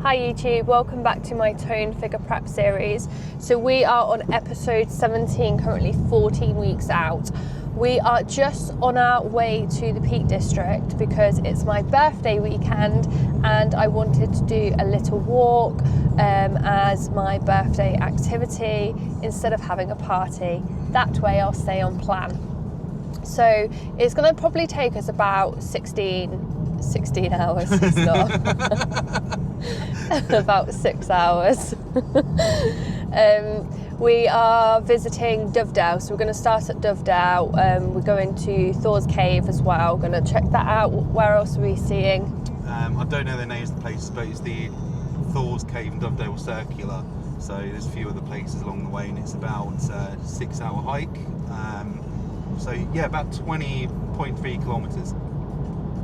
Hi YouTube, welcome back to my Tone Figure Prep series. So we are on episode 17, currently 14 weeks out. We are just on our way to the Peak District because it's my birthday weekend and I wanted to do a little walk as my birthday activity instead of having a party. That way I'll stay on plan. So it's going to probably take us about 16 hours. It's not. About 6 hours. We are visiting Dovedale, so we're going to start at Dovedale. We're going to Thor's Cave as well. We're going to check that out. Where else are we seeing? I don't know the names of the places, but it's the Thor's Cave and Dovedale Circular. So there's a few other places along the way, and it's about a 6 hour hike. So yeah, about 20.3 kilometres.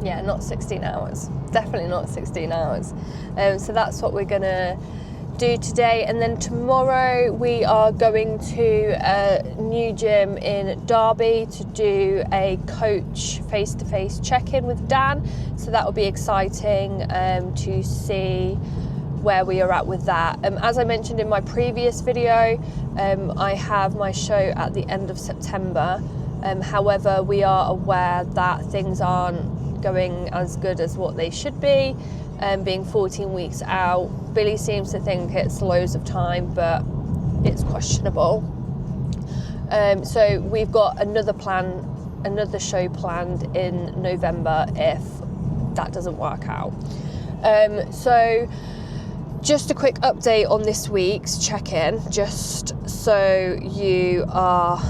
Yeah, not 16 hours. Definitely not 16 hours. So that's what we're gonna do today. And then tomorrow we are going to a new gym in Derby to do a coach face-to-face check-in with Dan. So that will be exciting to see where we are at with that. As I mentioned in my previous video, I have my show at the end of September. However, we are aware that things aren't going as good as what they should be, being 14 weeks out. Billy seems to think it's loads of time, but it's questionable. So we've got another show planned in November if that doesn't work out. So just a quick update on this week's check-in, just so you are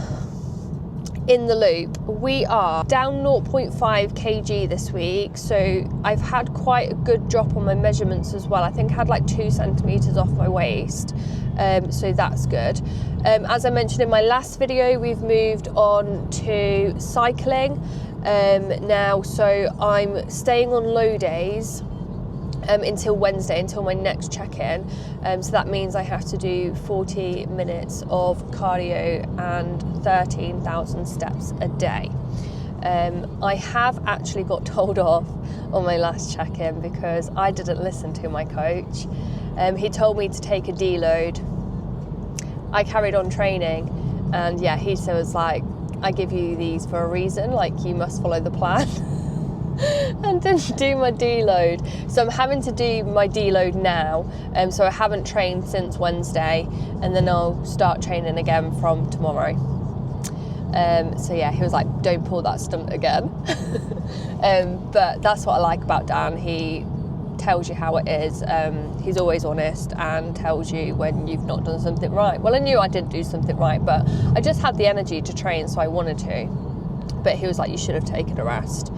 in the loop. We are down 0.5 kg this week, so I've had quite a good drop on my measurements as well. I think I had like 2 centimeters off my waist, so that's good. As I mentioned in my last video, we've moved on to cycling now, so I'm staying on low days until Wednesday, until my next check-in. So that means I have to do 40 minutes of cardio and 13,000 steps a day. I have actually got told off on my last check-in because I didn't listen to my coach. He told me to take a deload. I carried on training, and yeah, he was like, I give you these for a reason, like you must follow the plan. And didn't do my deload, so I'm having to do my deload now. So I haven't trained since Wednesday, and then I'll start training again from tomorrow. So yeah, he was like, don't pull that stunt again. But that's what I like about Dan. He tells you how it is. He's always honest and tells you when you've not done something right. Well, I knew I didn't do something right, but I just had the energy to train, so I wanted to. But he was like, you should have taken a rest.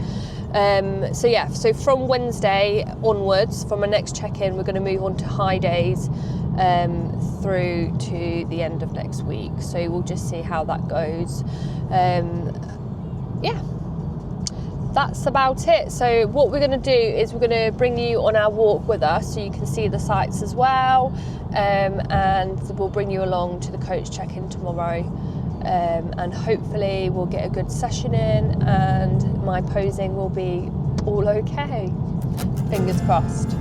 So yeah, so from Wednesday onwards, from my next check-in, we're going to move on to high days through to the end of next week. So we'll just see how that goes. Yeah, that's about it. So what we're going to do is we're going to bring you on our walk with us so you can see the sights as well, and we'll bring you along to the coach check-in tomorrow. And hopefully we'll get a good session in and my posing will be all okay. Fingers crossed.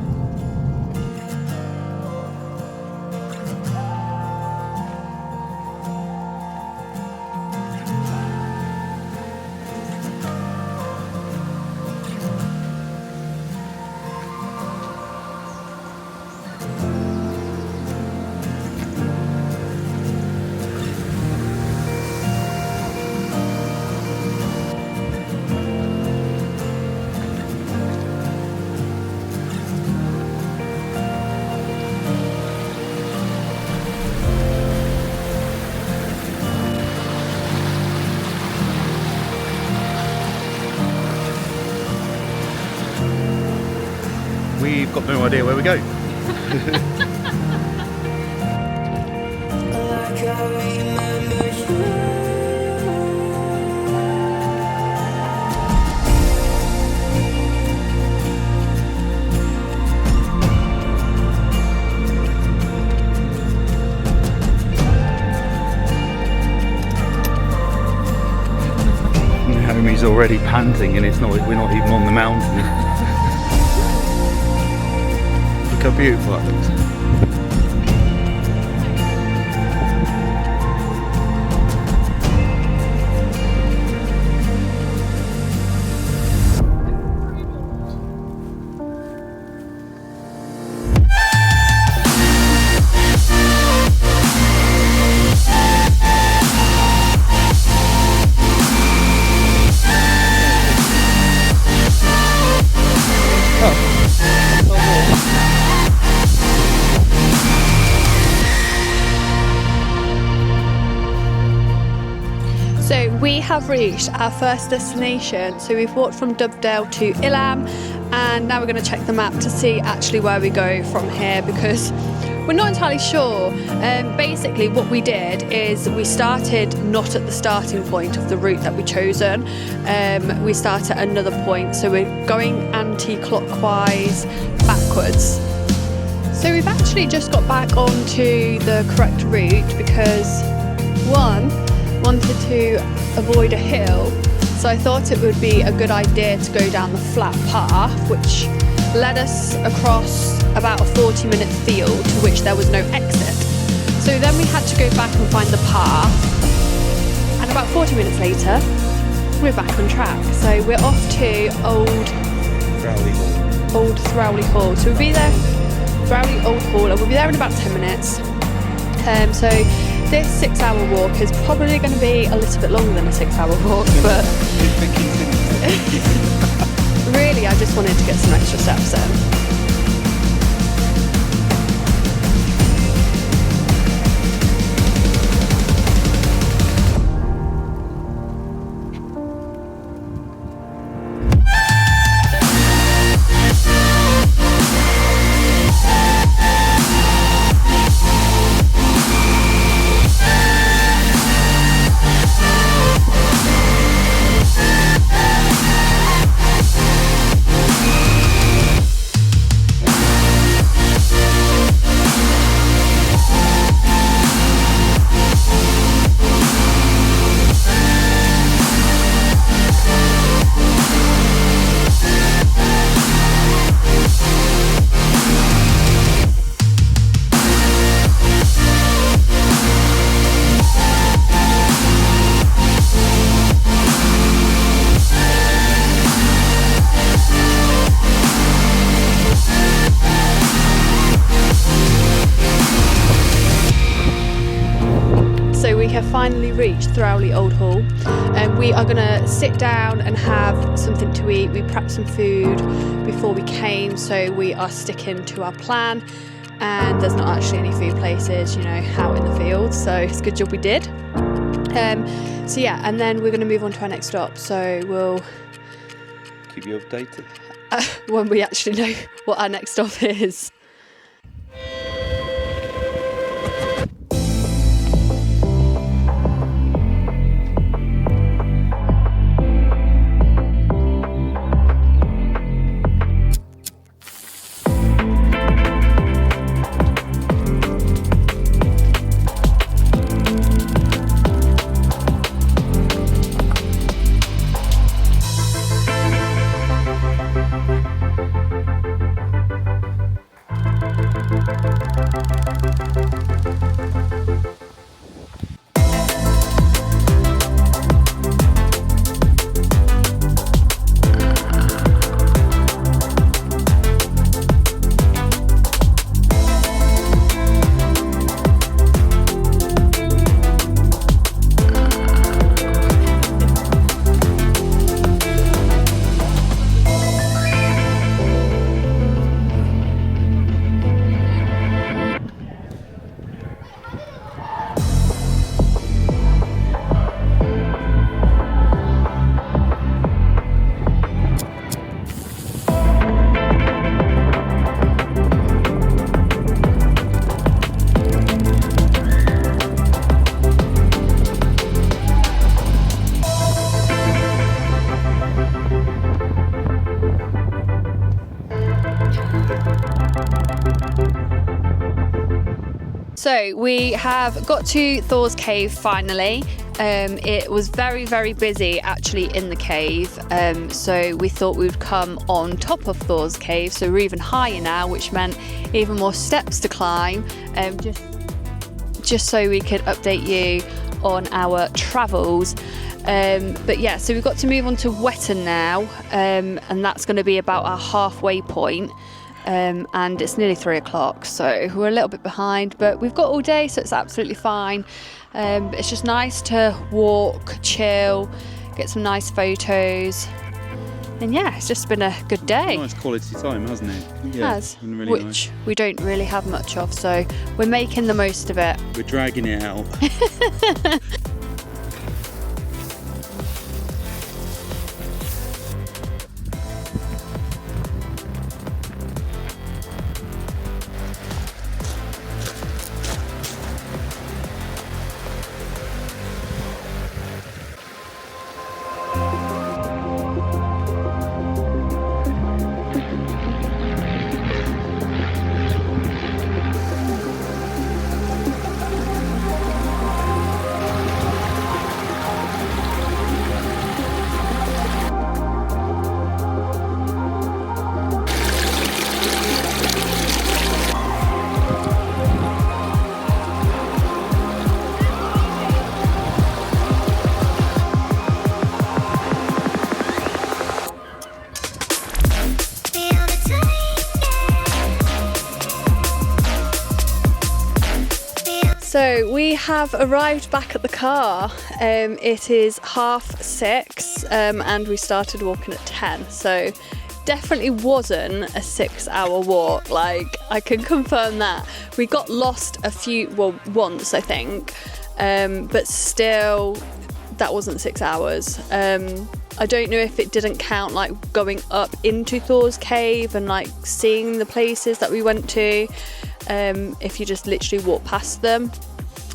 We've got no idea where we go. Naomi's already panting, and we're not even on the mountain. how beautiful that looks. So we have reached our first destination. So we've walked from Dovedale to Ilam, and now we're going to check the map to see actually where we go from here, because we're not entirely sure. Basically what we did is we started not at the starting point of the route that we chosen. We start at another point, so we're going anti-clockwise backwards. So we've actually just got back onto the correct route because wanted to avoid a hill, so I thought it would be a good idea to go down the flat path, which led us across about a 40-minute field to which there was no exit. So then we had to go back and find the path, and about 40 minutes later we're back on track. So we're off to Old Throwley Hall. So we'll be there, Throwley Old Hall, and we'll be there in about 10 minutes. So this 6-hour walk is probably going to be a little bit longer than a 6-hour walk, but really I just wanted to get some extra steps in. Have finally reached Throwley Old Hall, and we are going to sit down and have something to eat. We prepped some food before we came, so we are sticking to our plan, and there's not actually any food places, you know, out in the fields, so it's a good job we did. So yeah, and then we're going to move on to our next stop, so we'll keep you updated when we actually know what our next stop is. So we have got to Thor's Cave finally, It was very, very busy actually in the cave, so we thought we would come on top of Thor's cave, so we're even higher now, which meant even more steps to climb, just so we could update you on our travels. But yeah, so we've got to move on to Wetton now, and that's going to be about our halfway point. And it's nearly 3 o'clock, so we're a little bit behind, but we've got all day, so it's absolutely fine. It's just nice to walk, chill, get some nice photos, and yeah, it's just been a good day. Nice quality time, hasn't it? It Yeah, has, really which nice. we don't really have much of, so we're making the most of it. We're dragging it out. So we have arrived back at the car. It is 6:30, and we started walking at 10. So definitely wasn't a 6-hour walk. Like, I can confirm that. We got lost once I think, but still, that wasn't 6 hours. I don't know if it didn't count like going up into Thor's cave and like seeing the places that we went to. If you just literally walk past them.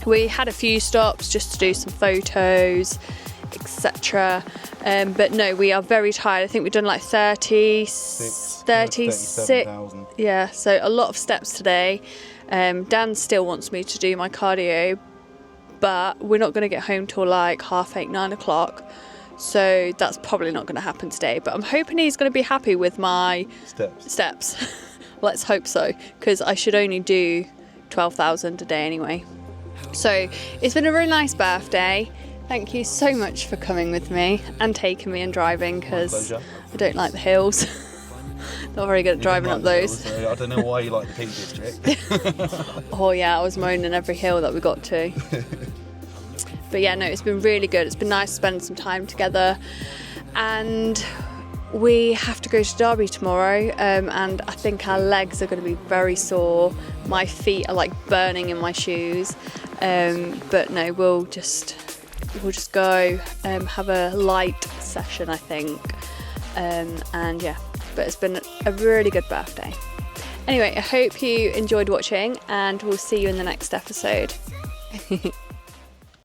We had a few stops just to do some photos, etc. But no, we are very tired. I think we've done like 36. Yeah, so a lot of steps today. Dan still wants me to do my cardio, but we're not going to get home till like 8:30, 9 o'clock. So that's probably not going to happen today. But I'm hoping he's going to be happy with my steps. Let's hope so, because I should only do 12,000 a day anyway. So it's been a really nice birthday. Thank you so much for coming with me and taking me and driving, because I don't like the hills. Not very good at driving up those. I don't know why you like the Peak District. Oh yeah, I was moaning every hill that we got to. But yeah, no, it's been really good. It's been nice to spend some time together. And we have to go to Derby tomorrow, and I think our legs are going to be very sore. My feet are like burning in my shoes. But no, we'll just go have a light session, I think. And yeah, but it's been a really good birthday. Anyway, I hope you enjoyed watching, and we'll see you in the next episode.